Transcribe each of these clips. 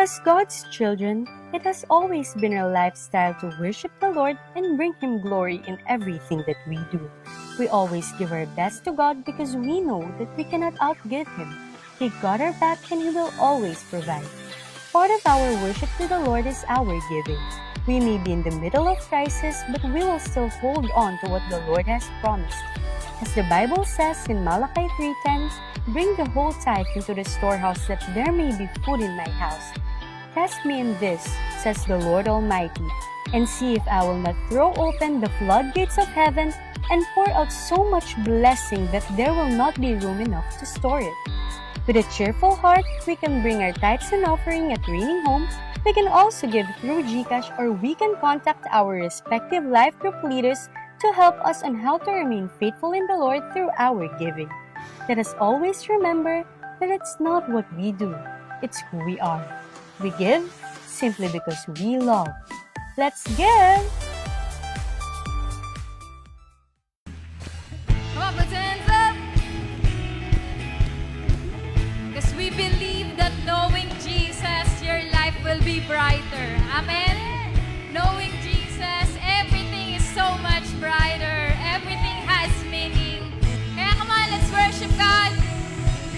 As God's children, it has always been our lifestyle to worship the Lord and bring Him glory in everything that we do. We always give our best to God because we know that we cannot outgive Him. He got our back and He will always provide. Part of our worship to the Lord is our giving. We may be in the middle of crisis, but we will still hold on to what the Lord has promised. As the Bible says in Malachi 3:10, "Bring the whole tithe into the storehouse that there may be food in my house. Test me in this, says the Lord Almighty, and see if I will not throw open the floodgates of heaven and pour out so much blessing that there will not be room enough to store it." With a cheerful heart, we can bring our tithes and offering at Raining Home. We can also give through GCash, or we can contact our respective life group leaders to help us on how to remain faithful in the Lord through our giving. Let us always remember that it's not what we do, it's who we are. We give simply because we love. Let's give! Come on, put your hands up! Because we believe that knowing Jesus, your life will be brighter. Amen? Knowing Jesus, everything is so much brighter. Everything has meaning. Kaya come on, let's worship God.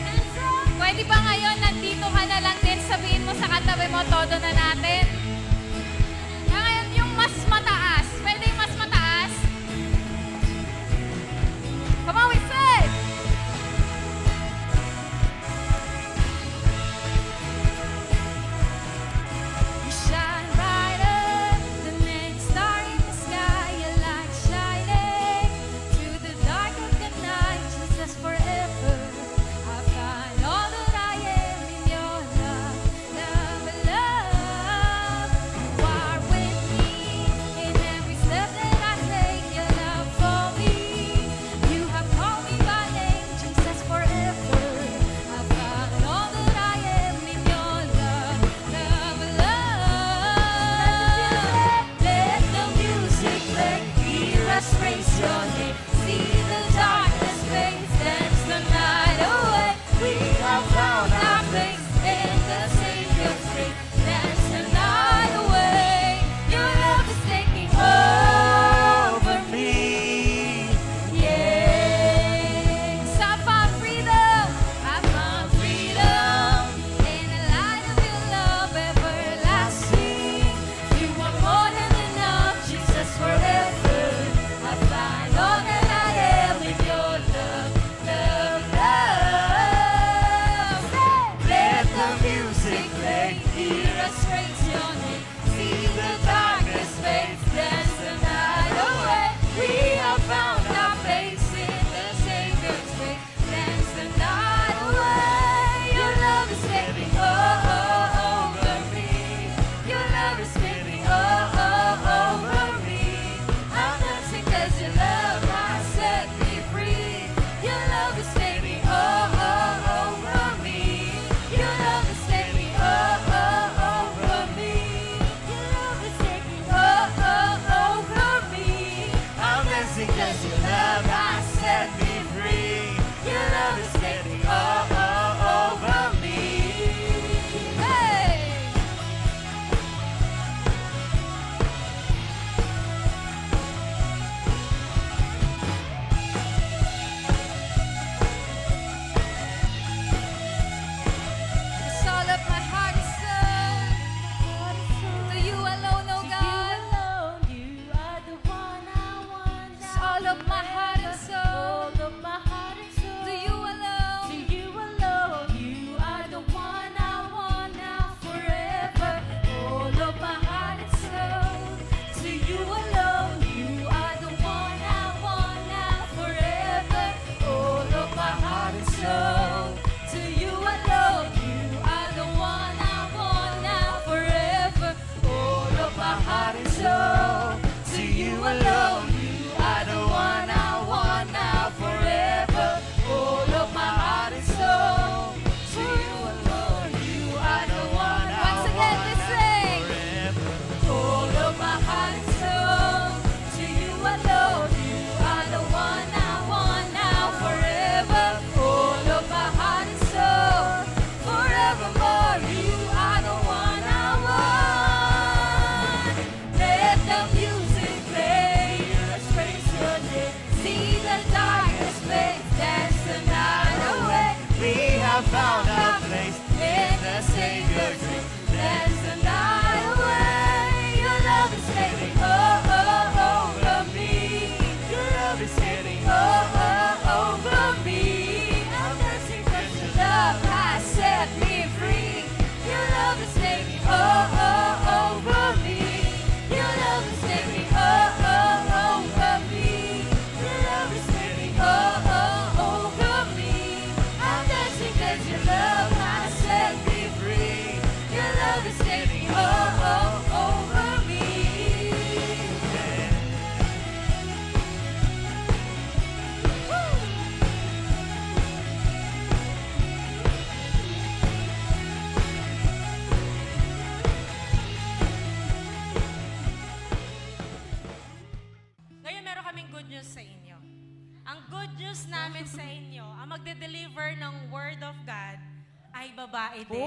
Hands up! Pwede ba ngayon, nandito ka na lang din, sabihin mo sa katabi mo, todo na natin. Kaya ngayon, yung mas mataas. found a place in the Savior's grace. There's another way. Your love is taking over me. Your love is taking over me. I'm dancing 'cause your love has set me free. Your love is taking over me. Your love is taking over me. Your love is taking over me. I'm dancing 'cause your love has set me free. Your love is taking over me. Ngayon meron kaming good news sa inyo. Ang good news namin sa inyo, ang magde-deliver ng Word of God ay babae din.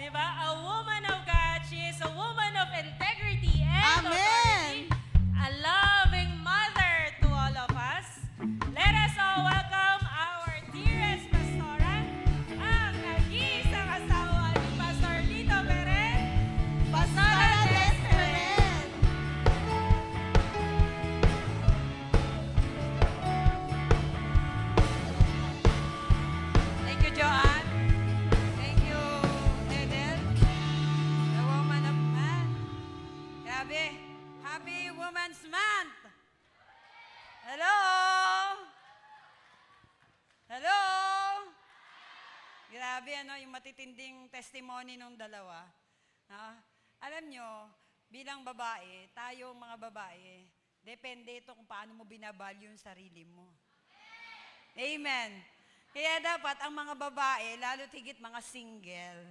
Diba? A woman of God, she is a woman of integrity and authority. A loving mother to all of us. Let us all welcome our dearest pastora, ang nag-iisang asawa ni Pastor Lito Perez, Pastora Tess Perez. Thank you, Joanne. Thank you, Edel. The woman of man. Grabe. Happy Women's Month. Hello. Hello. Grabe, yung matitinding testimony nung dalawa. Ha? Alam nyo, bilang babae, tayo mga babae, depende ito kung paano mo binavalue yung sarili mo. Amen. Kaya dapat ang mga babae, lalo tigit mga single,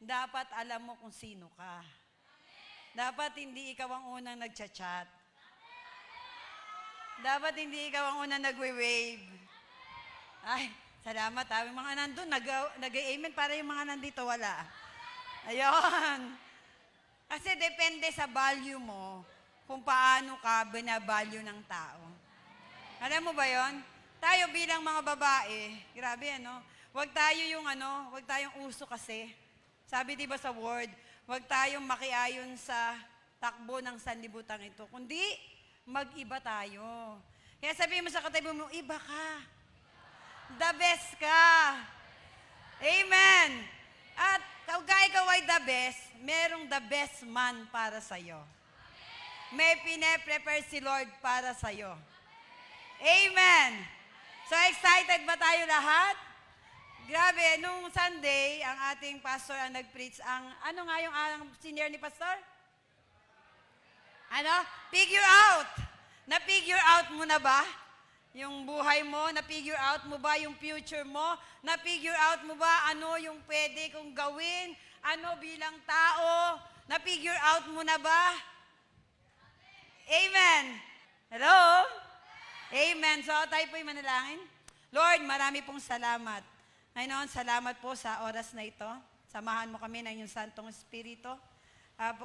dapat alam mo kung sino ka. Dapat hindi ikaw ang unang nagchat-chat. Dapat hindi ikaw ang unang nagwe-wave. Ay, salamat ha. Yung mga nandun, nag-amen para yung mga nandito wala. Ayun. Kasi depende sa value mo kung paano ka binavalue ng tao. Alam mo ba yon? Tayo bilang mga babae, grabe wag tayo wag tayong uso kasi. Sabi 'di ba sa word, wag tayong makiayon sa takbo ng sanlibutan ito, kundi mag-iba tayo. Kaya sabihin mo sa katabi mo, iba ka. The best ka. Amen. At kaya ikaw ay the best, merong the best man para sa'yo. May pine-prepare si Lord para sa'yo. Amen. So excited ba tayo lahat? Grabe, nung Sunday, ang ating pastor ang nag-preach, ano nga yung senior ni pastor? Figure out. Na-figure out mo na ba? Yung buhay mo, na-figure out mo ba yung future mo? Na-figure out mo ba ano yung pwede kong gawin? Ano bilang tao? Na-figure out mo na ba? Amen. Hello? Amen. So tayo po'y manalangin. Lord, marami pong salamat. Ngayon, salamat po sa oras na ito. Samahan mo kami ng iyong Santong Espiritu.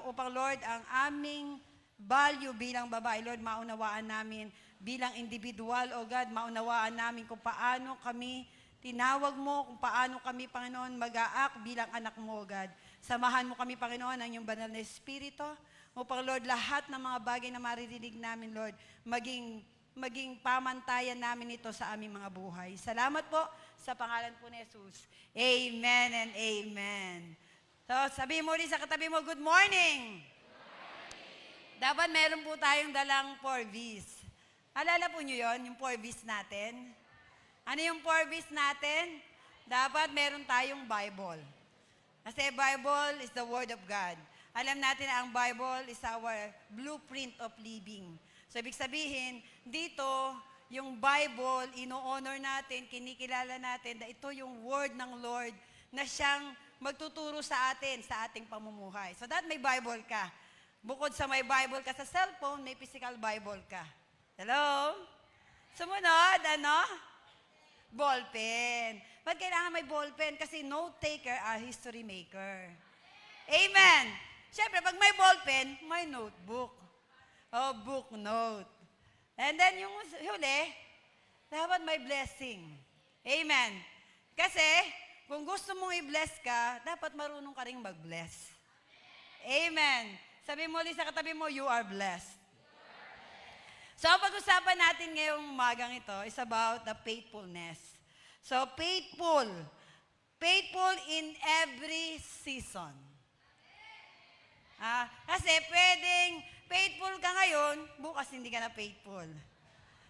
Upang Lord, ang aming value bilang babae, Lord, maunawaan namin bilang individual, O God, maunawaan namin kung paano kami tinawag mo, kung paano kami, Panginoon, mag-aak bilang anak mo, O God. Samahan mo kami, Panginoon, ng iyong banal na Espiritu. Upang, Lord, lahat ng mga bagay na maririnig namin, Lord, maging pamantayan namin ito sa aming mga buhay. Salamat po sa pangalan po ni Jesus. Amen and amen. So, sabihin mo rin sa katabi mo, good morning. Dapat meron po tayong dalang 4 V's. Alala po nyo yon, yung 4 V's natin? Ano yung 4 V's natin? Dapat meron tayong Bible. Kasi Bible is the Word of God. Alam natin na ang Bible is our blueprint of living. So, ibig sabihin, dito, yung Bible, ino-honor natin, kinikilala natin na ito yung word ng Lord na siyang magtuturo sa atin, sa ating pamumuhay. So, that may Bible ka. Bukod sa may Bible ka sa cellphone, may physical Bible ka. Hello? Sumunod, Ballpen. Ba't kailangan may ballpen? Kasi note-taker are history maker. Amen! Siyempre, pag may ballpen, may notebook. O book note. And then yung huli, dapat may blessing. Amen. Kasi, kung gusto mong i-bless ka, dapat marunong ka rin mag-bless. Amen. Sabi mo ulit sa katabi mo, you are blessed. So, ang pag-usapan natin ngayong umagang ito is about the faithfulness. So, faithful. Faithful in every season. Kasi pwedeng faithful ka ngayon, bukas hindi ka na faithful.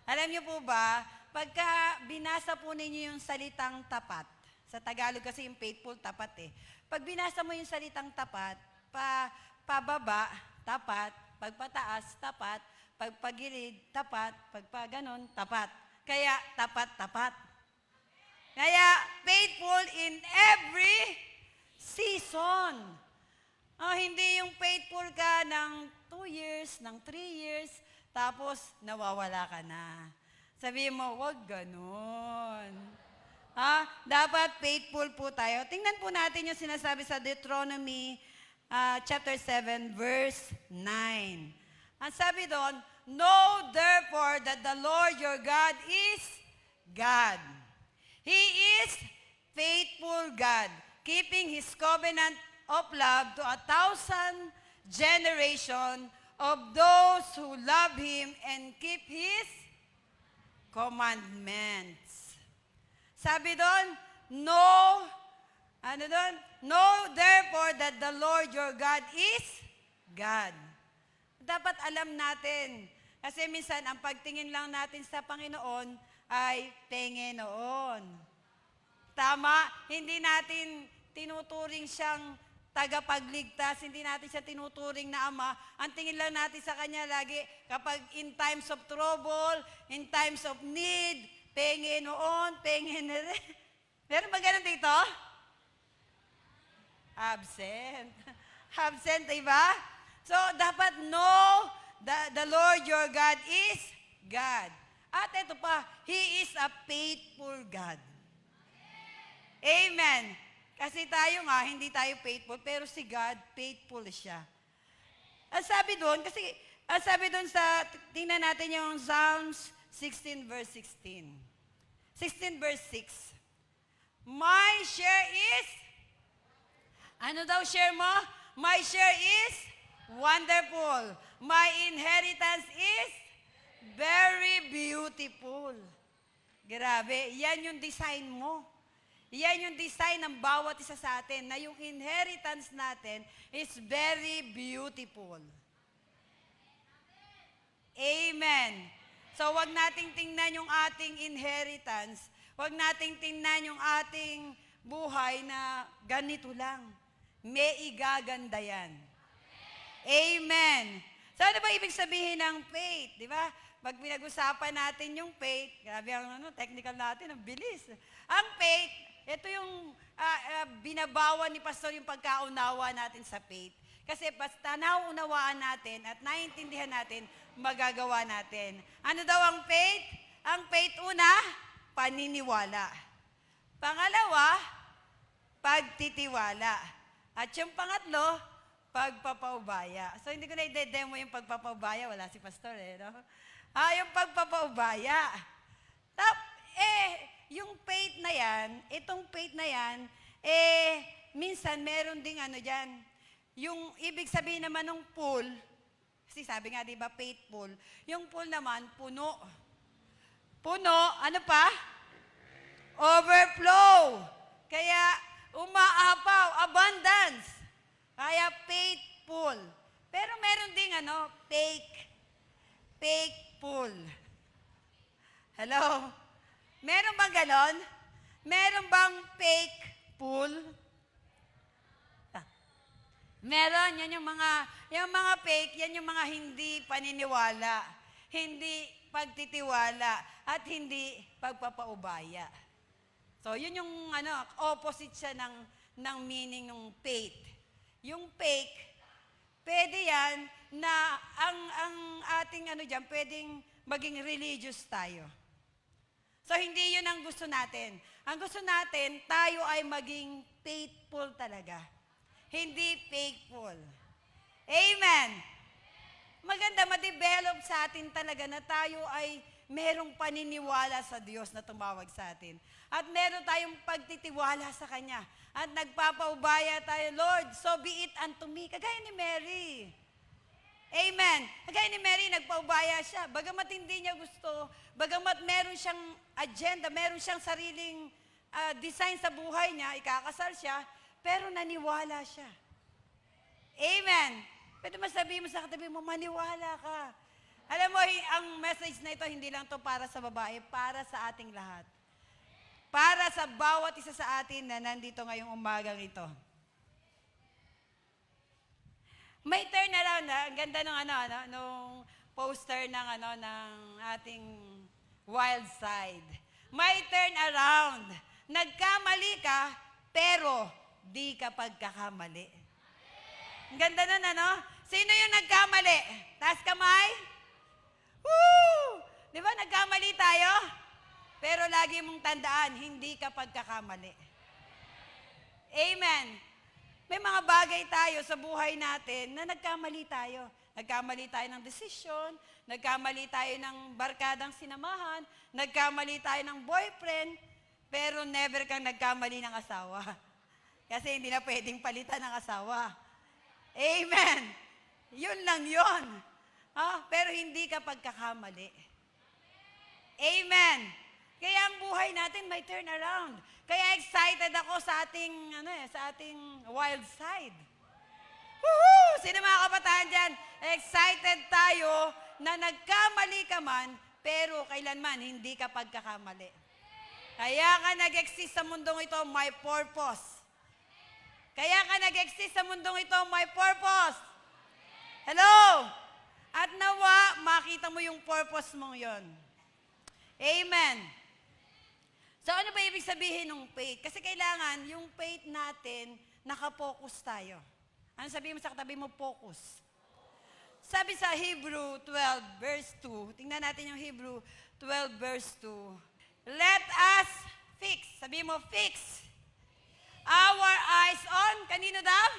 Alam niyo po ba, pagka binasa po ninyo yung salitang tapat, sa Tagalog kasi yung faithful, tapat eh. Pag binasa mo yung salitang tapat, pababa, tapat, pagpataas, tapat, pagpagilid, tapat, pagpaganon, tapat. Kaya, tapat. Kaya, faithful in every season. Hindi yung faithful ka ng 2 years, ng 3 years, tapos nawawala ka na. Sabihin mo, wag ganon. Dapat faithful po tayo. Tingnan po natin yung sinasabi sa Deuteronomy chapter 7, verse 9. Ang sabi doon, know therefore that the Lord your God is God. He is faithful God, keeping His covenant of love to 1,000 generation of those who love Him and keep His commandments. Sabi doon, know therefore that the Lord your God is God. Dapat alam natin. Kasi minsan, ang pagtingin lang natin sa Panginoon ay Panginoon. Tama? Hindi natin tinuturing siyang tagapagligtas, hindi natin siya tinuturing na Ama. Ang tingin lang natin sa Kanya lagi, kapag in times of trouble, in times of need, Panginoon. Meron ba ganun dito? Absent. Absent, diba? So, dapat know the Lord your God is God. At ito pa, He is a faithful God. Amen. Kasi tayo nga, hindi tayo faithful, pero si God, faithful siya. Ang sabi doon, tingnan natin yung Psalms 16 verse 16. 16 verse 6. My share is, ano daw share mo? My share is wonderful. My inheritance is very beautiful. Grabe, yan yung design mo. Yan yung design ng bawat isa sa atin, na yung inheritance natin is very beautiful. Amen. So, wag nating tingnan yung ating inheritance. Wag nating tingnan yung ating buhay na ganito lang. May igaganda yan. Amen. So, ano ba ibig sabihin ng faith? Di ba? Pag pinag-usapan natin yung faith, grabe ang technical natin, ang bilis. Ang faith, ito yung binabawan ni Pastor yung pagkaunawa natin sa faith. Kasi basta nauunawaan natin at naiintindihan natin, magagawa natin. Ano daw ang faith? Ang faith una, paniniwala. Pangalawa, pagtitiwala. At yung pangatlo, pagpapaubaya. So hindi ko na i-demo yung pagpapaubaya, wala si Pastor no? Yung pagpapaubaya. Yung faith na yan, itong faith na yan, minsan meron ding dyan. Yung ibig sabihin naman ng full, kasi sabi nga, di ba, faithful. Yung full naman, puno. Puno, ano pa? Overflow. Kaya, umaapaw, abundance. Kaya, faithful. Pero meron ding, fake. Fakeful. Hello? Meron bang ganon? Meron bang fake full? Meron. Yan yung mga fake, yan yung mga hindi paniniwala, hindi pagtitiwala, at hindi pagpapaubaya. So, yun yung opposite siya ng meaning ng faith. Yung fake, pwede yan na ang ating dyan, pwedeng maging religious tayo. So, hindi yun ang gusto natin. Ang gusto natin, tayo ay maging faithful talaga. Hindi fakeful. Amen. maganda ma-develop sa atin talaga na tayo ay merong paniniwala sa Diyos na tumawag sa atin. At meron tayong pagtitiwala sa Kanya. At nagpapaubaya tayo, Lord, so be it unto me. Kagaya ni Mary. Amen. Kagaya ni Mary, nagpaubaya siya. Bagamat hindi niya gusto, bagamat meron siyang agenda, meron siyang sariling design sa buhay niya, ikakasal siya, pero naniwala siya. Amen. Pwede masabihin mo sa katabi mo, maniwala ka. Alam mo, ang message na ito, hindi lang to para sa babae, para sa ating lahat. Para sa bawat isa sa atin na nandito ngayong umagang ito. May turnaround na, ang ganda ng nung poster ng ng ating wild side. May turnaround. Nagkamali ka, pero di ka pagkakamali. Ang ganda nun, Sino yung nagkamali? Taas kamay? Woo! Di ba, nagkamali tayo? Pero lagi mong tandaan, hindi ka pagkakamali. Amen. May mga bagay tayo sa buhay natin na nagkamali tayo. Nagkamali tayo ng desisyon, nagkamali tayo ng barkadang sinamahan, nagkamali tayo ng boyfriend, pero never kang nagkamali ng asawa. Kasi hindi na pwedeng palitan ng asawa. Amen. Yun lang yun. Pero hindi ka pagkakamali. Amen. Kaya ang buhay natin may turnaround. Kaya excited ako sa ating wild side. Woohoo! Sino mga kabataan dyan? Excited tayo na nagkamali ka man, pero kailanman hindi ka pagkakamali. Kaya ka nag-exist sa mundong ito, may purpose. Kaya ka nag-exist sa mundong ito, may purpose. Hello? At nawa, makita mo yung purpose mong yon. Amen. So ano ba ibig sabihin ng faith? Kasi kailangan yung faith natin, nakapokus tayo. Ano sabihin mo sa katabi mo? Focus. Sabi sa Hebrew 12 verse 2, tingnan natin yung Hebrew 12 verse 2. Let us fix. Sabihin mo, fix. Our eyes on, kanino daw?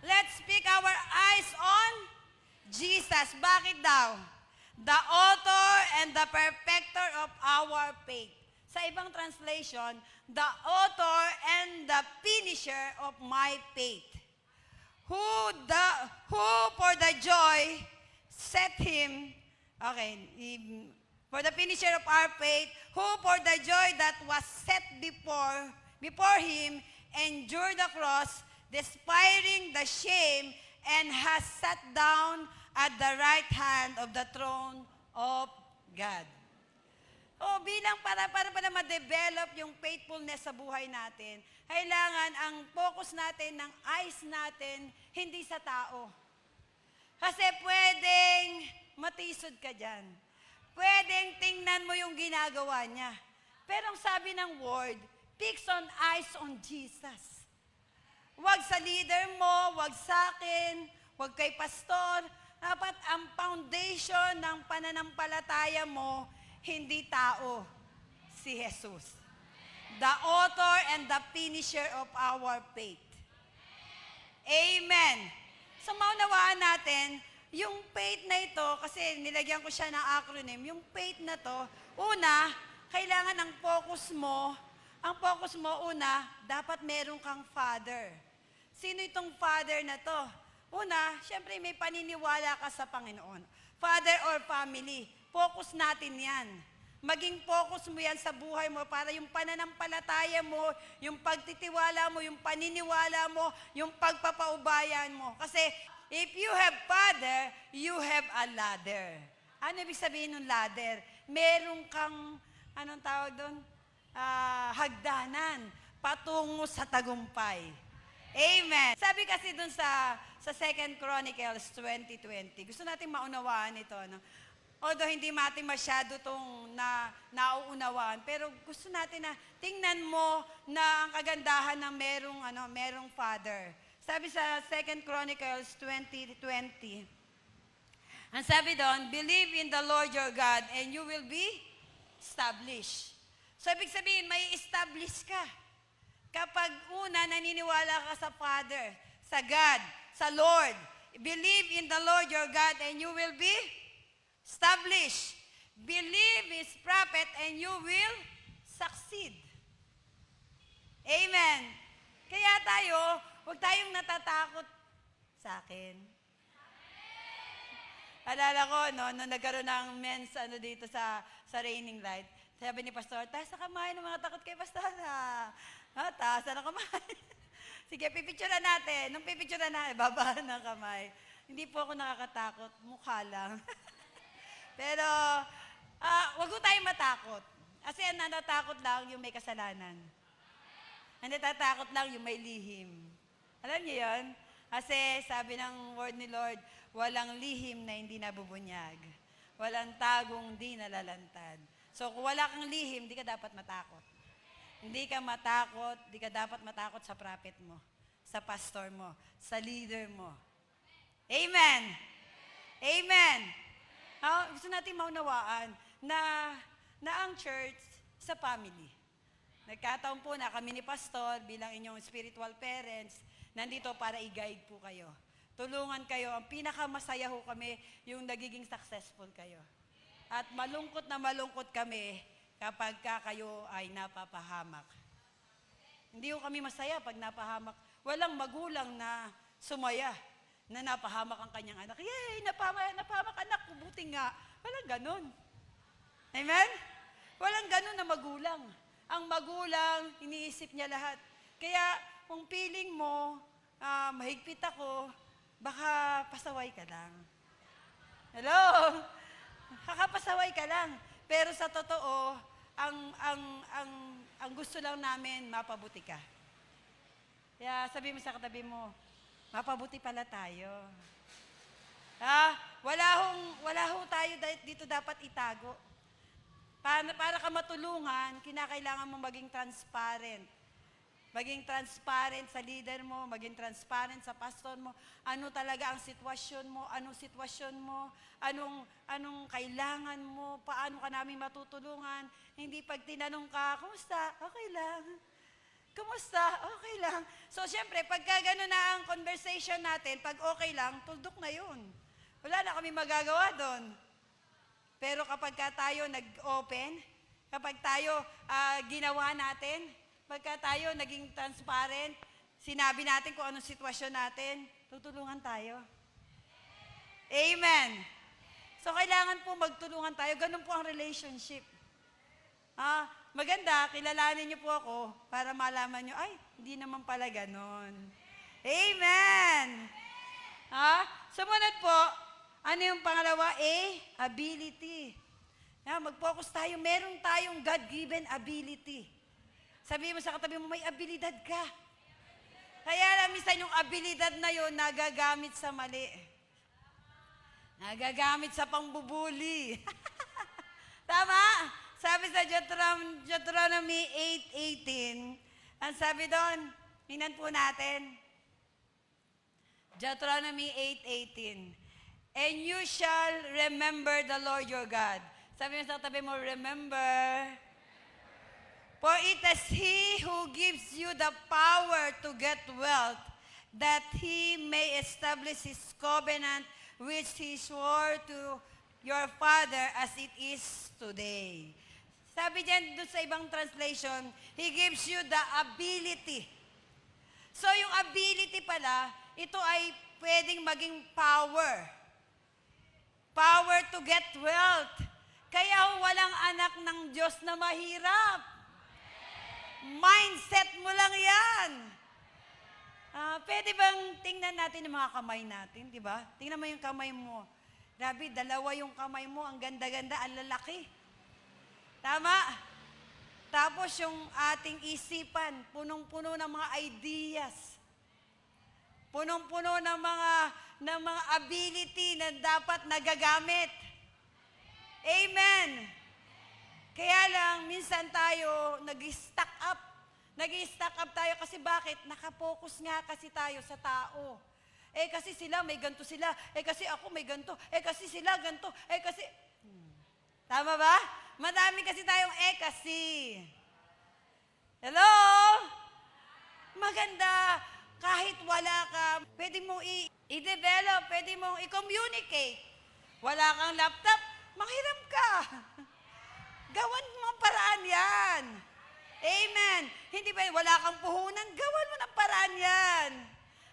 Let's pick our eyes on Jesus. Bakit daw? The author and the perfecter of our faith. Sa ibang translation, the author and the finisher of my faith. Who for the joy set him, for the finisher of our faith, who for the joy that was set before him, endured the cross, despising the shame, and has sat down at the right hand of the throne of God. Bilang para ma-develop yung faithfulness sa buhay natin, kailangan ang focus natin, ng eyes natin, hindi sa tao. Kasi pwedeng matisod ka dyan. Pwedeng tingnan mo yung ginagawa niya. Pero ang sabi ng word, fix on eyes on Jesus. Huwag sa leader mo, huwag sa akin, huwag kay pastor. Dapat ang foundation ng pananampalataya mo, hindi tao, si Jesus. The author and the finisher of our faith. Amen. So maunawaan natin, yung faith na ito, kasi nilagyan ko siya ng acronym, yung faith na to, una, kailangan ang focus mo, dapat meron kang father. Sino itong father na to? Una, syempre may paniniwala ka sa Panginoon. Father or family, focus natin yan. Maging focus mo yan sa buhay mo para yung pananampalataya mo, yung pagtitiwala mo, yung paniniwala mo, yung pagpapaubayan mo. Kasi if you have father, you have a ladder. Ano ibig sabihin ng ladder? Meron kang, anong tawag doon? Hagdanan, patungo sa tagumpay. Amen. Sabi kasi doon sa 2 Chronicles 20:20, gusto natin maunawaan ito, no? Although hindi natin masyado itong nauunawaan, pero gusto natin na tingnan mo na ang kagandahan ng merong father. Sabi sa 2 Chronicles 20:20, ang sabi doon, believe in the Lord your God and you will be established. So, ibig sabihin, may establish ka. Kapag una, naniniwala ka sa Father, sa God, sa Lord, Believe in the Lord your God and you will be established. Believe His prophet and you will succeed. Amen. Kaya tayo, huwag tayong natatakot sa akin. Alala ko, nung nagkaroon ng men's dito sa Raining Light, sabi ni Pastor, taas na kamay ng mga takot kay Pastor. Taas na kamay. Sige, pipicturean natin. Nung pipicturean natin, baba ng kamay. Hindi po ako nakakatakot, mukha lang. Pero, wag ko tayong matakot. Kasi ang natatakot lang yung may kasalanan. Ang natatakot lang yung may lihim. Alam niyo yun? Kasi sabi ng word ni Lord, walang lihim na hindi nabubunyag. Walang tagong di nalalantad. So kung wala kang lihim, di ka dapat matakot. Hindi ka matakot, di ka dapat matakot sa prophet mo, sa pastor mo, sa leader mo. Amen! Amen! Gusto natin maunawaan na ang church sa family. Nagkataon po na kami ni Pastor bilang inyong spiritual parents, nandito para i-guide po kayo. Tulungan kayo. Ang pinakamasaya ho kami, yung nagiging successful kayo. At malungkot na malungkot kami kapag kayo ay napapahamak. Hindi ho kami masaya pag napahamak. Walang magulang na sumaya na napahamak ang kanyang anak. Yay! Napahamak anak ko, buti nga. Walang ganon. Amen? Walang ganon na magulang. Ang magulang, iniisip niya lahat. Kaya, kung feeling mo, mahigpit ako, baka pasaway ka lang. Hello? Kakapasaway ka lang. Pero sa totoo, ang gusto lang namin, mapabuti ka. Kaya sabi mo sa katabi mo, mapabuti pala tayo. Wala ho tayo dito dapat itago. Para ka matulungan, kinakailangan mo maging transparent. Maging transparent sa leader mo, maging transparent sa pastor mo. Ano talaga ang sitwasyon mo, anong kailangan mo, paano ka namin matutulungan. Hindi pag tinanong ka, kumusta? Okay lang. Kumusta? Okay lang. So, syempre, pagka gano'n na ang conversation natin, pag okay lang, tuldok na yun. Wala na kami magagawa doon. Pero kapag tayo nag-open, kapag tayo ginawa natin, pagka tayo naging transparent, sinabi natin kung anong sitwasyon natin, tutulungan tayo. Amen. So, kailangan po magtulungan tayo. Ganun po ang relationship. Maganda, kilalanin niyo po ako para malaman niyo, ay, hindi naman pala ganon. Amen. Sumunod po, ano yung pangalawa? Ability. Mag-focus tayo. Meron tayong God-given ability. Sabi mo sa katabi mo, may abilidad ka. Kaya lang, minsan yung abilidad na yun, nagagamit sa mali. Nagagamit sa pangbubuli. Tama? Sabi sa Deuteronomy 8:18, ang sabi doon, tingnan po natin. Deuteronomy 8:18. And you shall remember the Lord your God. Sabi mo sa katabi mo, remember. For it is He who gives you the power to get wealth, that He may establish His covenant, which He swore to your father as it is today. Sabi dyan doon sa ibang translation, He gives you the ability. So yung ability pala, ito ay pwedeng maging power. Power to get wealth. Kaya walang anak ng Diyos na mahirap. Mindset mo lang yan. Pwede bang tingnan natin yung mga kamay natin, di ba? Tingnan mo yung kamay mo. Grabe, dalawa yung kamay mo, ang ganda-ganda, ang lalaki. Tama? Tapos yung ating isipan, punong-puno ng mga ideas. Punong-puno ng mga ability na dapat nagagamit. Amen. Kaya lang, minsan tayo nag-stack up. Nag-stack up tayo kasi bakit? Nakapokus nga kasi tayo sa tao. Kasi sila, may ganito sila. Kasi ako may ganito. Kasi sila ganito. Kasi... Tama ba? Madami kasi tayong kasi. Hello? Maganda. Kahit wala ka, pwede mo I-develop, pwede mong i-communicate. Wala kang laptop, manghiram ka. Gawan mo ang paraan yan. Amen. Hindi ba, wala kang puhunan, gawan mo ng paraan yan.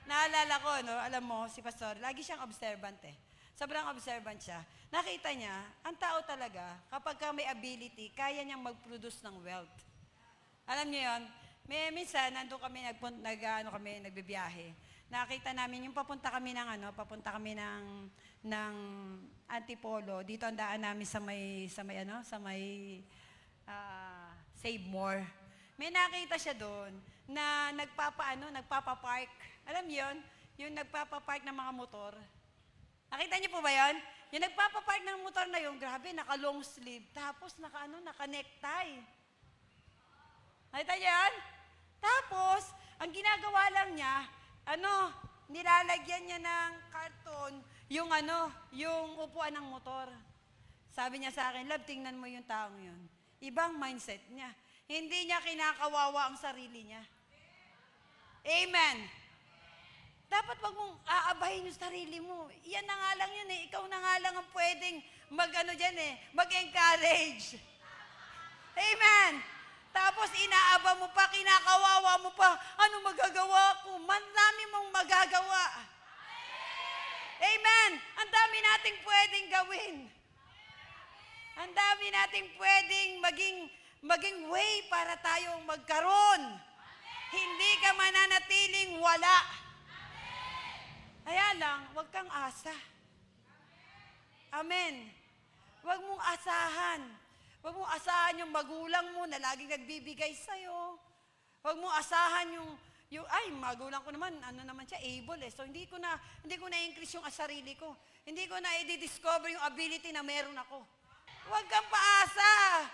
Naalala ko, no, alam mo, si Pastor, lagi siyang observant eh. Sobrang observant siya. Nakita niya, ang tao talaga, kapag ka may ability, kaya niyang mag-produce ng wealth. Alam niyo yun? Minsan, nandun kami, nagbibiyahe. Nakita namin, yung papunta kami ng Antipolo. Dito ang daan namin sa may Save More. May nakita siya doon na nagpapapark. Alam niyo yun? Yung nagpapapark ng mga motor. Nakita niyo po ba yun? Yung nagpapapark ng motor na yun, grabe, naka-long sleeve. Tapos naka-necktie. Nakita niyo yan? Tapos, ang ginagawa lang niya, nilalagyan niya ng karton yung upuan ng motor. Sabi niya sa akin, love, tingnan mo yung taong yun. Ibang mindset niya. Hindi niya kinakawawa ang sarili niya. Amen. Dapat wag mong aabahin yung sarili mo. Yan na nga lang yun eh. Ikaw na nga lang ang pwedeng mag-encourage. Amen. Tapos inaaba mo pa, kinakawawa mo pa, ano magagawa ko? Marami mong magagawa. Amen. Ang dami nating pwedeng gawin. Ang dami nating pwedeng maging way para tayong magkaroon. Hindi ka mananatiling wala. Kaya lang, huwag kang asa. Amen. Huwag mong asahan. Huwag mong asahan yung magulang mo na laging nagbibigay sa'yo. Huwag mong asahan yung magulang ko naman, siya, able eh. So, hindi ko na increase yung sarili ko. Hindi ko na i-discover yung ability na meron ako. Huwag kang paasa.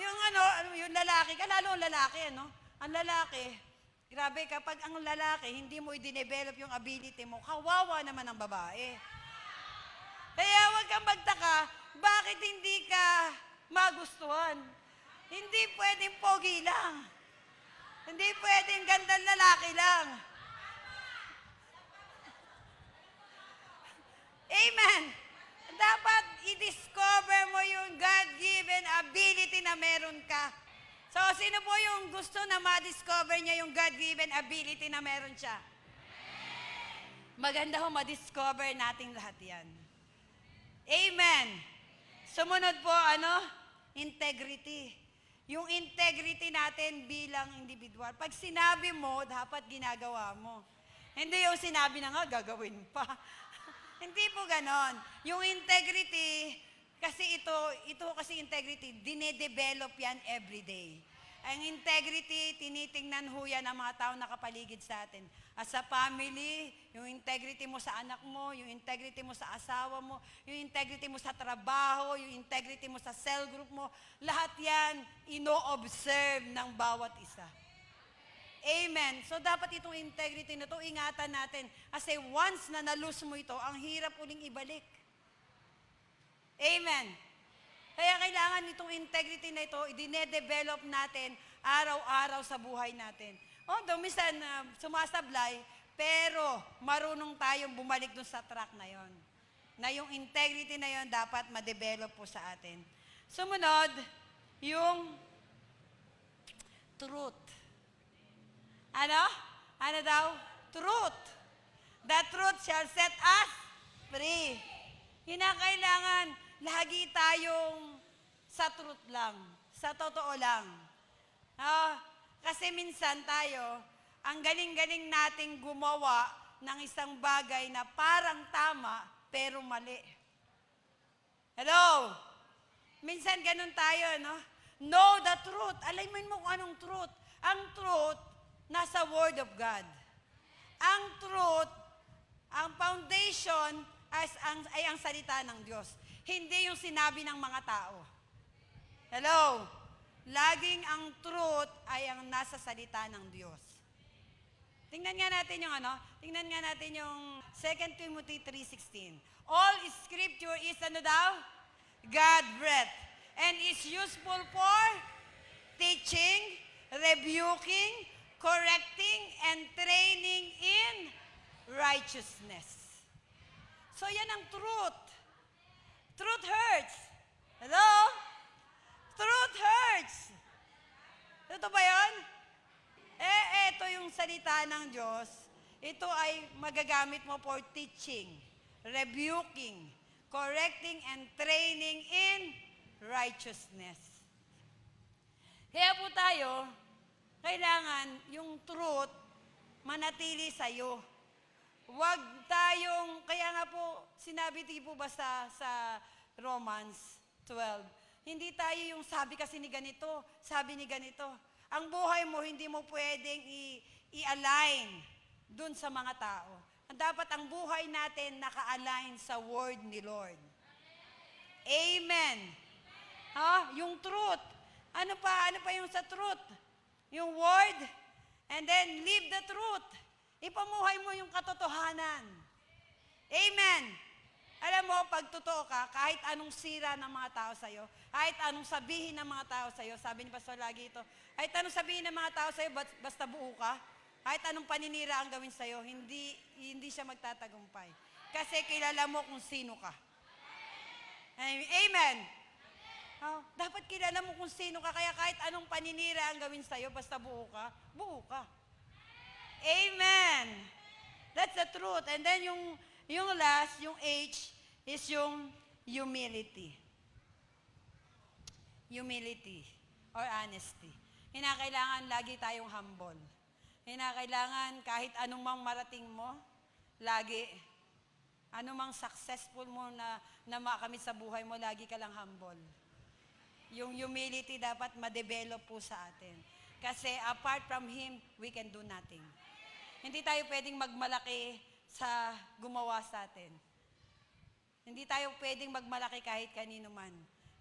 Yung lalaki, lalo ang lalaki, Ang lalaki, grabe, kapag ang lalaki, hindi mo i-develop yung ability mo, kawawa naman ang babae. Kaya huwag kang magtaka, bakit hindi ka magustuhan? Hindi pwedeng pogi lang. Hindi pwedeng gandang lalaki lang. Amen. Dapat i-discover mo yung God-given ability na meron ka. So, sino po yung gusto na ma-discover niya yung God-given ability na meron siya? Maganda ho ma-discover nating lahat yan. Amen. Sumunod po, integrity. Yung integrity natin bilang individual. Pag sinabi mo, dapat ginagawa mo. Hindi yung sinabi na nga, gagawin pa. Hindi po ganon. Yung integrity, kasi ito kasi integrity, dinedevelop yan everyday. Ang integrity, tinitingnan ho yan ng mga taong nakapaligid sa atin. As a family, yung integrity mo sa anak mo, yung integrity mo sa asawa mo, yung integrity mo sa trabaho, yung integrity mo sa cell group mo, lahat yan, ino-observe ng bawat isa. Amen. So, dapat itong integrity na ito, ingatan natin. Kasi once na na-lose mo ito, ang hirap uling ibalik. Amen. Kaya kailangan itong integrity na ito, i-develop natin araw-araw sa buhay natin. Although, minsan sumasablay, pero marunong tayong bumalik dun sa track na yon. Na yung integrity na yon dapat ma-develop po sa atin. Sumunod, yung truth. Ano daw? Truth. The truth shall set us free. Kinakailangan lagi tayong sa truth lang, sa totoo lang. Kasi minsan tayo, ang galing-galing nating gumawa ng isang bagay na parang tama, pero mali. Hello? Minsan ganun tayo, Know the truth. Alamin mo kung anong truth. Ang truth, nasa Word of God. Ang truth, ang foundation ay ang salita ng Diyos. Hindi yung sinabi ng mga tao. Hello? Laging ang truth ay ang nasa salita ng Diyos. Tingnan nga natin yung 2 Timothy 3:16. All scripture is God-breathed and is useful for teaching, rebuking, correcting, and training in righteousness. So yan ang truth. Truth hurts. Hello? Truth hurts. Totoo ba yun? Ito yung salita ng Diyos. Ito ay magagamit mo for teaching, rebuking, correcting, and training in righteousness. Kaya po tayo, kailangan yung truth manatili sa'yo. Huwag tayong, kaya nga po, sinabi po ba sa Romans 12, hindi tayo yung sabi kasi ni ganito, sabi ni ganito. Ang buhay mo, hindi mo pwedeng i-align dun sa mga tao. Dapat ang buhay natin naka-align sa word ni Lord. Amen. Yung truth. Ano pa yung sa truth? Yung word, and then live the truth. Ipamuhay mo yung katotohanan. Amen. Alam mo, pag totoo ka, kahit anong sira ng mga tao sa'yo, kahit anong sabihin ng mga tao sa'yo, sabi ni Pastor lagi ito, kahit anong sabihin ng mga tao sa'yo, basta buo ka, kahit anong paninira ang gawin sa'yo, hindi siya magtatagumpay. Kasi kilala mo kung sino ka. Amen. Dapat kilala mo kung sino ka, kaya kahit anong paninira ang gawin sa'yo, basta buo ka, buo ka. Amen. That's the truth. And then yung last, yung H, is yung humility. Humility or honesty. Hinakailangan lagi tayong humble. Hinakailangan kahit anong mang marating mo, lagi, anumang successful mo na makamit sa buhay mo, lagi ka lang humble. Yung humility dapat ma-develop po sa atin. Kasi apart from Him, we can do nothing. Hindi tayo pwedeng magmalaki sa gumawa sa atin. Hindi tayo pwedeng magmalaki kahit kanino man.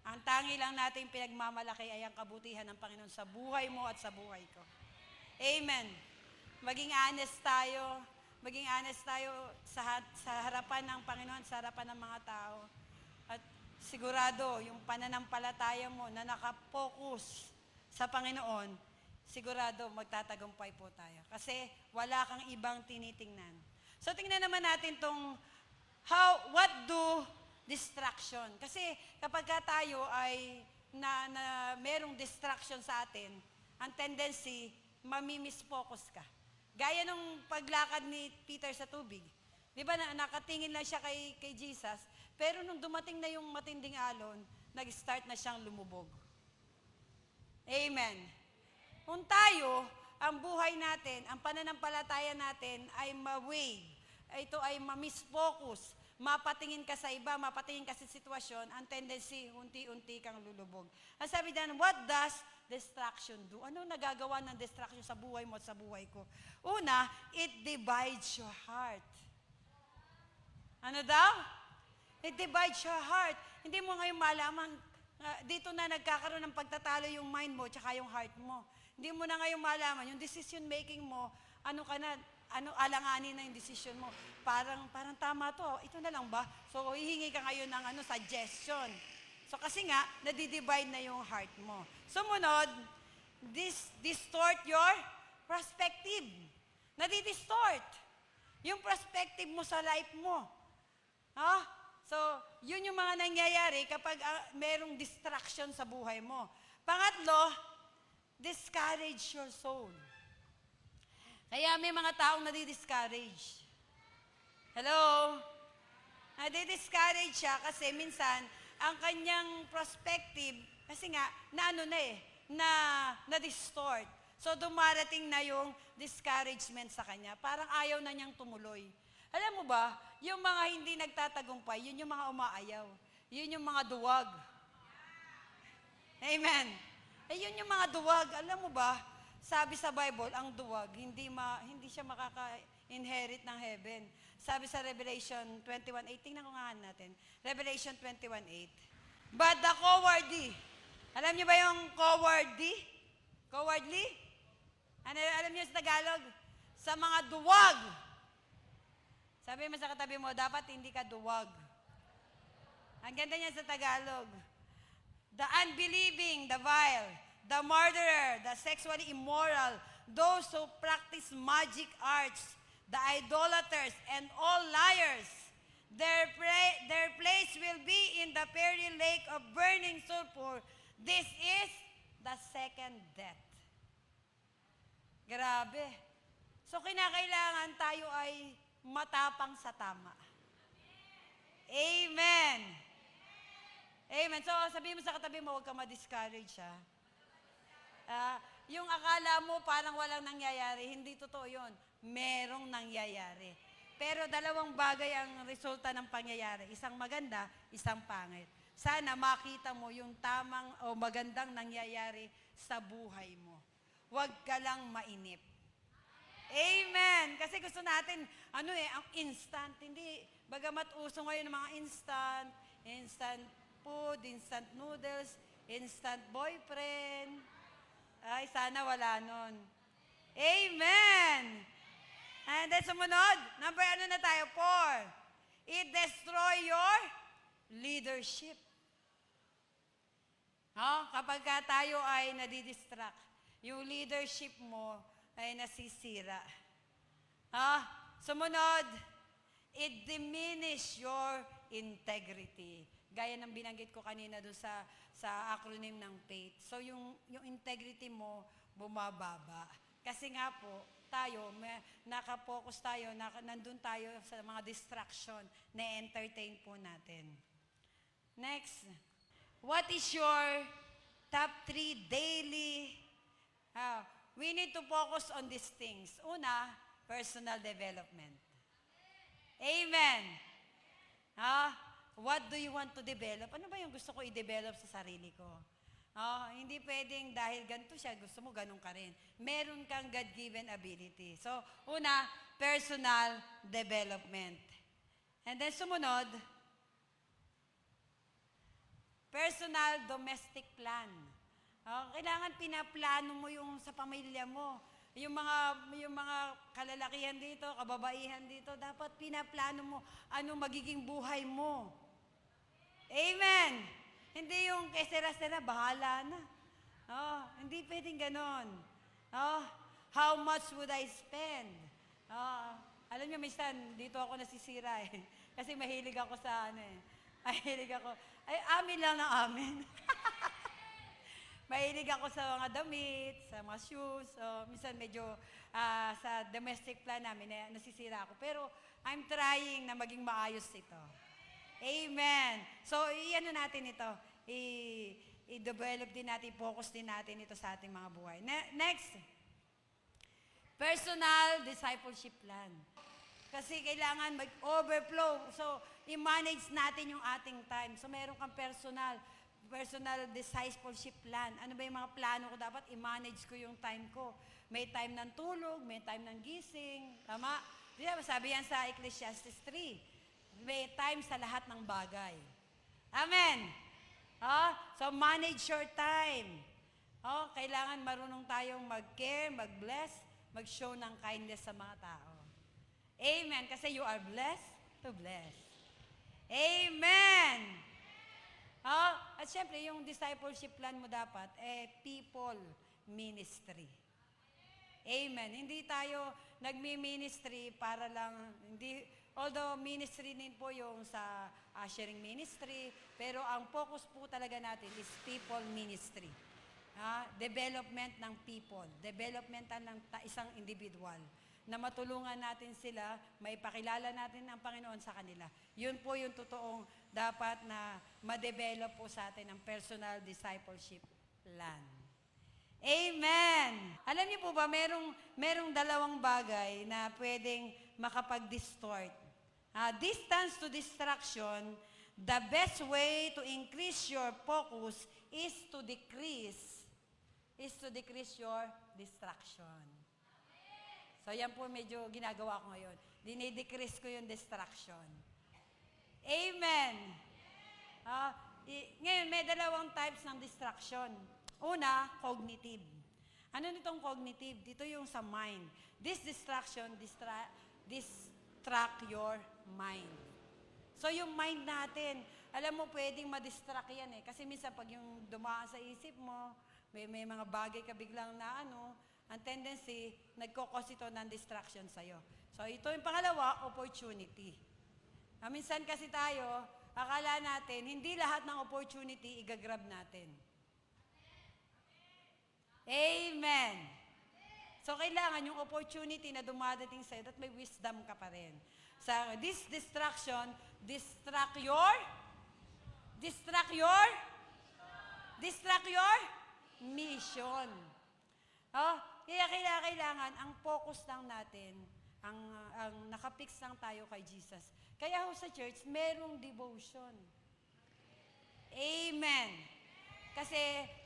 Ang tangi lang natin pinagmamalaki ay ang kabutihan ng Panginoon sa buhay mo at sa buhay ko. Amen. Maging honest tayo sa harapan ng Panginoon, sa harapan ng mga tao. At sigurado, yung pananampalataya mo na nakapokus sa Panginoon, sigurado magtatagumpay po tayo. Kasi wala kang ibang tinitingnan. So tingnan naman natin tong what do distraction. Kasi kapag tayo ay merong distraction sa atin, ang tendency, mamimiss-focus ka. Gaya nung paglakad ni Peter sa tubig. Di ba nakatingin lang siya kay Jesus, pero nung dumating na yung matinding alon, nag-start na siyang lumubog. Amen. Kung tayo, ang buhay natin, ang pananampalataya natin ay ma-wave. Ito ay ma-misfocus. Mapatingin ka sa iba, mapatingin ka sa sitwasyon, ang tendency, unti-unti kang lulubog. Ang sabi dyan, what does distraction do? Ano nagagawa ng distraction sa buhay mo at sa buhay ko? Una, it divides your heart. Ano daw? It divides your heart. Hindi mo ngayon malaman, dito na nagkakaroon ng pagtatalo yung mind mo at yung heart mo. Hindi mo na ngayon malaman, yung decision making mo, alanganin na yung decision mo. Parang tama to, ito na lang ba? So, hihingi ka ngayon ng suggestion. So, kasi nga, nadidivide na yung heart mo. Sumunod, distort your perspective. Nadidistort yung perspective mo sa life mo. So, yun yung mga nangyayari kapag merong distraction sa buhay mo. Pangatlo, discourage your soul. Kaya may mga taong nadidiscourage. Hello? Nadidiscourage siya kasi minsan, ang kanyang perspective, kasi nga, na-distort. So, dumarating na yung discouragement sa kanya. Parang ayaw na niyang tumuloy. Alam mo ba, yung mga hindi nagtatagumpay, yun yung mga umaayaw. Yun yung mga duwag. Amen. Yun yung mga duwag. Alam mo ba, sabi sa Bible, ang duwag, hindi siya makaka-inherit ng heaven. Sabi sa Revelation 21:8, tingnan ko nga natin. Revelation 21:8. But the cowardly, alam niyo ba yung cowardly? Cowardly? Alam niyo sa Tagalog? Sa mga duwag. Sabi mo sa katabi mo, dapat hindi ka duwag. Ang ganda niya sa Tagalog. The unbelieving, the vile, the murderer, the sexually immoral, those who practice magic arts, the idolaters, and all liars. Their place will be in the fiery lake of burning sulfur. This is the second death. Grabe. So kinakailangan tayo ay matapang sa tama. Amen. Amen. So sabihin mo sa katabi mo, huwag ka ma-discourage ha. Yung akala mo parang walang nangyayari, hindi totoo yun. Merong nangyayari. Pero dalawang bagay ang resulta ng pangyayari. Isang maganda, isang pangit. Sana makita mo yung tamang o magandang nangyayari sa buhay mo. Huwag ka lang mainip. Amen! Kasi gusto natin, ang instant. Hindi, bagamat uso ngayon ng mga instant food, instant noodles, instant boyfriend. Ay, sana wala nun. Amen! And then sumunod, number na tayo? 4. It destroy your leadership. Kapag tayo ay nadidistract, yung leadership mo ay nasisira. Sumunod, it diminish your integrity. Gaya ng binanggit ko kanina doon sa acronym ng faith. So yung integrity mo bumababa. Kasi nga po, tayo, nakapokus tayo, nandun tayo sa mga distraction na entertain po natin. Next, what is your top 3 daily? We need to focus on these things. Una, personal development. Amen. What do you want to develop? Ano ba yung gusto ko i-develop sa sarili ko? Hindi pwedeng dahil ganito siya, gusto mo ganun ka rin. Meron kang God-given ability. So, una, personal development. And then sumunod, personal domestic plan. Kailangan pinaplano mo yung sa pamilya mo. Yung mga kalalakihan dito, kababaihan dito, dapat pinaplano mo ano magiging buhay mo. Amen! Hindi yung kesera-sera, bahala na. Hindi pwedeng ganon. How much would I spend? Alam niyo, minsan, dito ako nasisira eh. Kasi mahilig ako sa amin lang ng amin. Mahilig ako sa mga damit, sa mga shoes. Minsan medyo sa domestic plan namin, nasisira ako. Pero I'm trying na maging maayos ito. Amen. So, iyan natin ito. I-develop din natin, focus din natin ito sa ating mga buhay. Next, personal discipleship plan. Kasi kailangan mag-overflow. So, i-manage natin yung ating time. So, meron kang personal discipleship plan. Ano ba yung mga plano ko? Dapat i-manage ko yung time ko. May time ng tulog, may time ng gising. Tama? Diba, sabi yan sa Ecclesiastes 3. May time sa lahat ng bagay. Amen! So, manage your time. Kailangan marunong tayong mag-care, mag-bless, mag-show ng kindness sa mga tao. Amen! Kasi you are blessed to bless. Amen! At syempre, yung discipleship plan mo dapat, people ministry. Amen. Hindi tayo nagmi-ministry para lang, although ministry din po yung sa ushering ministry, pero ang focus po talaga natin is people ministry. Development ng people, development ng isang individual, na matulungan natin sila, maipakilala natin ang Panginoon sa kanila. Yun po yung totoong dapat na ma-develop po sa atin ang personal discipleship plan. Amen! Alam niyo po ba, merong dalawang bagay na pwedeng makapag-distort. Distance to distraction, the best way to increase your focus is to decrease your distraction. So yan po medyo ginagawa ko ngayon. Dinidecrease ko yung distraction. Amen! Ngayon, may dalawang types ng distraction. Una, cognitive. Ano nitong cognitive? Dito yung sa mind. This distraction distract your mind. So yung mind natin, alam mo pwedeng madistract yan eh. Kasi minsan pag yung dumaan sa isip mo, may mga bagay ka biglang na ang tendency, nagkokos ito ng distraction sa'yo. So ito yung pangalawa, opportunity. Minsan kasi tayo, akala natin, hindi lahat ng opportunity igagrab natin. Amen. So, kailangan yung opportunity na dumadating sa'yo, that may wisdom ka pa rin. Sa this distraction, distract your mission. Oh, kaya kailangan ang focus lang natin, ang nakapix lang tayo kay Jesus. Kaya ho sa church, merong devotion. Amen. Kasi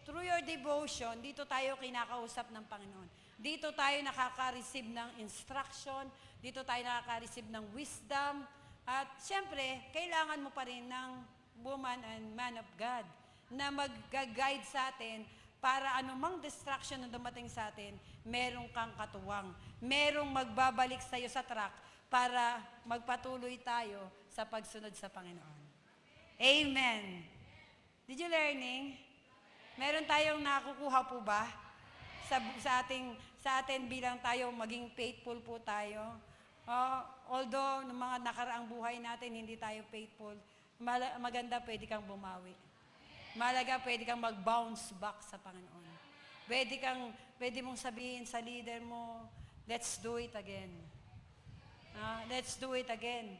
through your devotion, dito tayo kinakausap ng Panginoon. Dito tayo nakaka-receive ng instruction, dito tayo nakaka-receive ng wisdom, at siyempre, kailangan mo pa rin ng woman and man of God na mag-guide sa atin para anumang distraction na dumating sa atin, merong kang katuwang, merong magbabalik sa'yo sa track para magpatuloy tayo sa pagsunod sa Panginoon. Amen. Did you learning? Meron tayong nakukuha po ba sa atin bilang tayo maging faithful po tayo? Although ng mga nakaraang buhay natin hindi tayo faithful, maganda pwede kang bumawi. Malaga pwede kang mag-bounce back sa Panginoon. Pwede mong sabihin sa leader mo, let's do it again. Let's do it again.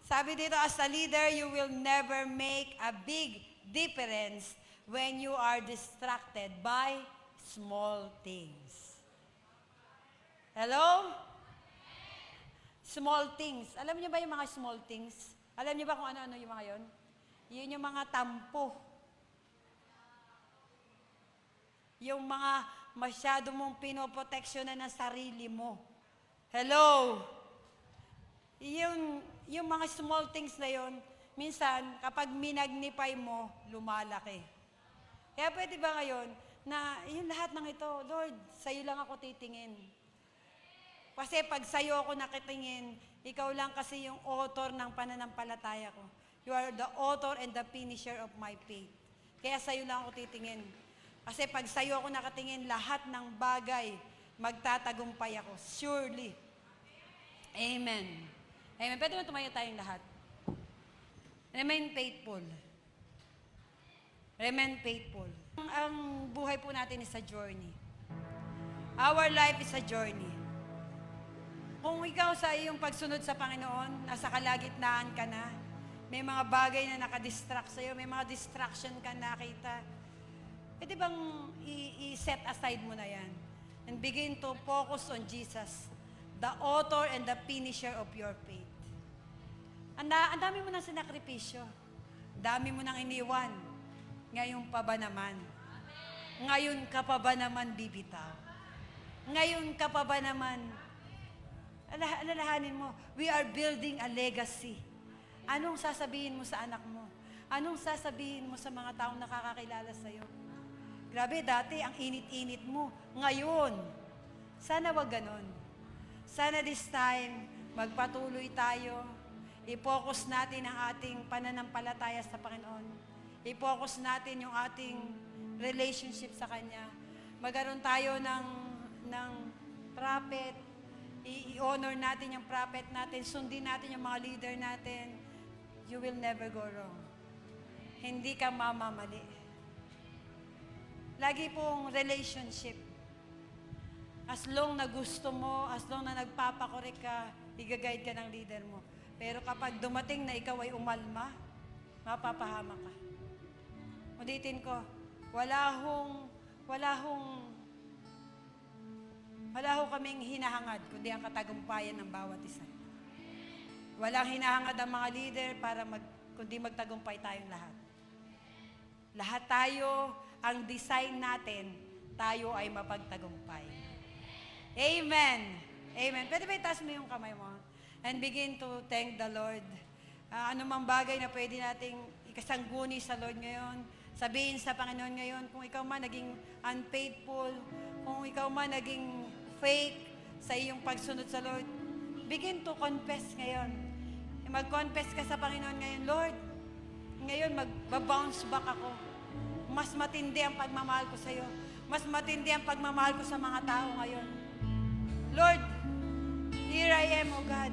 Sabi dito, as a leader, you will never make a big difference when you are distracted by small things. Hello? Small things. Alam niyo ba yung mga small things? Alam niyo ba kung ano-ano yung mga yon? Yun yung mga tampo. Yung mga masyado mong pinoproteksyonan ng sarili mo. Hello? Yung mga small things na yon, minsan, kapag minagnify mo, lumalaki. Kaya pwede ba ngayon, na yung lahat ng ito, Lord, sa'yo lang ako titingin. Kasi pag sa'yo ako nakitingin, ikaw lang kasi yung author ng pananampalataya ko. You are the author and the finisher of my faith. Kaya sa'yo lang ako titingin. Kasi pag sa'yo ako nakatingin, lahat ng bagay, magtatagumpay ako. Surely. Amen. Amen. Pwede mo tumayo tayong lahat. Remain faithful. Remain faithful. Ang buhay po natin is a journey. Our life is a journey. Kung ikaw sa iyong pagsunod sa Panginoon, nasa kalagitnaan ka na, may mga bagay na nakadistract sa'yo, may mga distraction ka nakita, pwede bang i-set aside mo na yan? And begin to focus on Jesus, the author and the finisher of your faith. Ang dami mo nang sinakripisyo. Dami mo nang iniwan. Ngayon pa ba naman? Ngayon ka pa ba naman bibitaw? Ngayon ka pa ba naman? Alalahanin mo, we are building a legacy. Anong sasabihin mo sa anak mo? Anong sasabihin mo sa mga taong nakakakilala sa'yo? Grabe, dati ang init-init mo. Ngayon, sana wag ganon. Sana this time, magpatuloy tayo. I-focus natin ang ating pananampalataya sa Panginoon. I-focus natin yung ating relationship sa Kanya. Magkaroon tayo ng prophet. I-honor natin yung prophet natin. Sundin natin yung mga leader natin. You will never go wrong. Hindi ka mamamali. Lagi pong relationship. As long na gusto mo, as long na nagpapakorek ka, i-guide ka ng leader mo. Pero kapag dumating na ikaw ay umalma, mapapahama ka. Ulitin ko, wala ho kaming hinahangad, kundi ang katagumpayan ng bawat isa. Walang hinahangad ang mga leader para kundi magtagumpay tayong lahat. Lahat tayo, ang design natin, tayo ay mapagtagumpay. Amen. Amen. Pwede ba itaas mo yung kamay mo? And begin to thank the Lord. Anumang bagay na pwede nating ikasangguni sa Lord ngayon, sabihin sa Panginoon ngayon, kung ikaw man naging unfaithful, kung ikaw man naging fake sa iyong pagsunod sa Lord, begin to confess ngayon. Mag-confess ka sa Panginoon ngayon, Lord, ngayon mag-bounce back ako. Mas matindi ang pagmamahal ko sa iyo. Mas matindi ang pagmamahal ko sa mga tao ngayon. Lord, here I am, O God.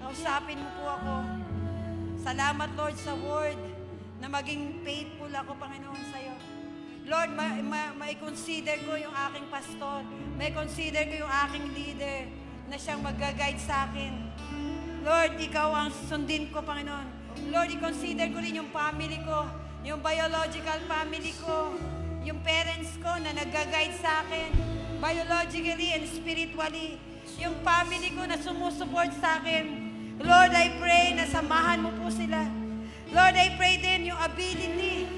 Kausapin mo po ako. Salamat, Lord, sa word na maging faithful ako, Panginoon, sa'yo. Lord, mai-consider ko yung aking pastor. Mai-consider ko yung aking leader na siyang mag-guide sa akin. Lord, ikaw ang sundin ko, Panginoon. Lord, i-consider ko rin yung family ko, yung biological family ko, yung parents ko na nag-guide sa akin, biologically and spiritually. Yung family ko na sumusuport sa akin. Lord, I pray na samahan mo po sila. Lord, I pray din yung ability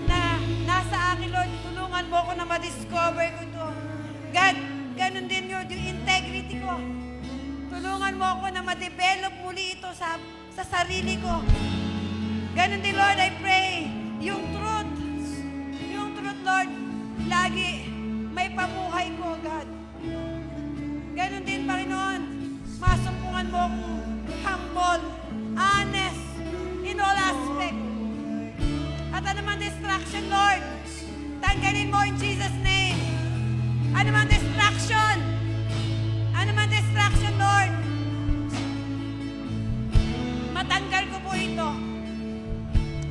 na nasa akin, Lord. Tulungan mo ako na ma-discover ko ito. God, ganun din yung integrity ko. Tulungan mo ako na ma-develop muli ito sa sarili ko. Ganun din, Lord, I pray yung truth, Lord, lagi may pamuhay ko, God. Ganun din, Panginoon, masumpungan mo akong humble, honest, in all aspect. At anumang distraction, Lord, tanggalin mo in Jesus' name. Anumang distraction, Lord, matanggal ko po ito.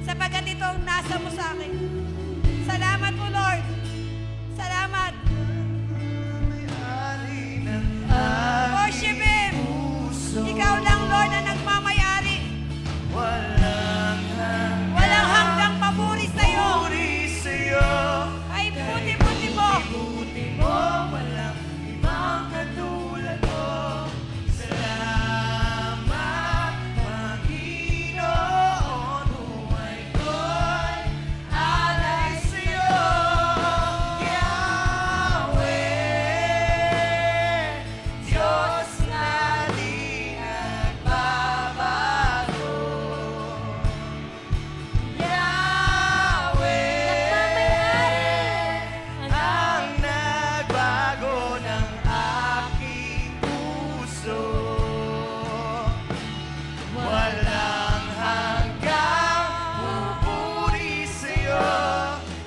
Sapagat ito ang nasa mo sa akin. Salamat po, Lord. Salamat. Worship Him. Ikaw lang, Lord, na nagmamayari. Walang hanggang papuri sa'yo. Ay, puti-puti mo. Walang ibang katulad mo. Salamat, Panginoon. Buhay ko'y alay sa'yo, Yahweh. Diyos na di nagbabago. Yahweh, ang nagbago ng aking puso. Walang hanggang pupuri sa'yo.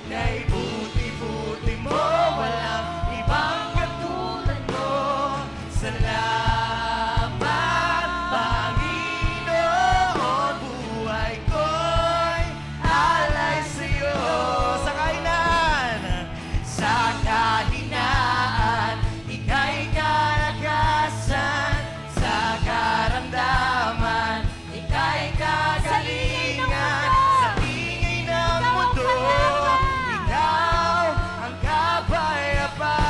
Kay buti-buti mo, walang ibang katulad mo. Salamat, Panginoon. Buhay ko'y alay sa'yo. Sa kainan, sa kahinaan, ika'y kalakasan. Sa karamdaman, ika'y kagalingan. Sa ingay ng mundo, ikaw ang kapayapaan.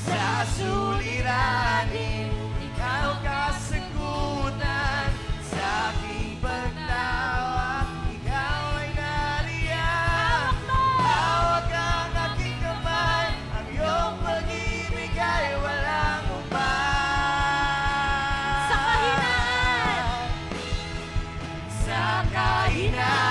Sa suliranin, ikaw kasagutan. Sa aking pagtawa, ikaw ay nariyan. Hawak ang aking kamay, ang iyong pag-ibig ay walang upan. Sa kahinaan,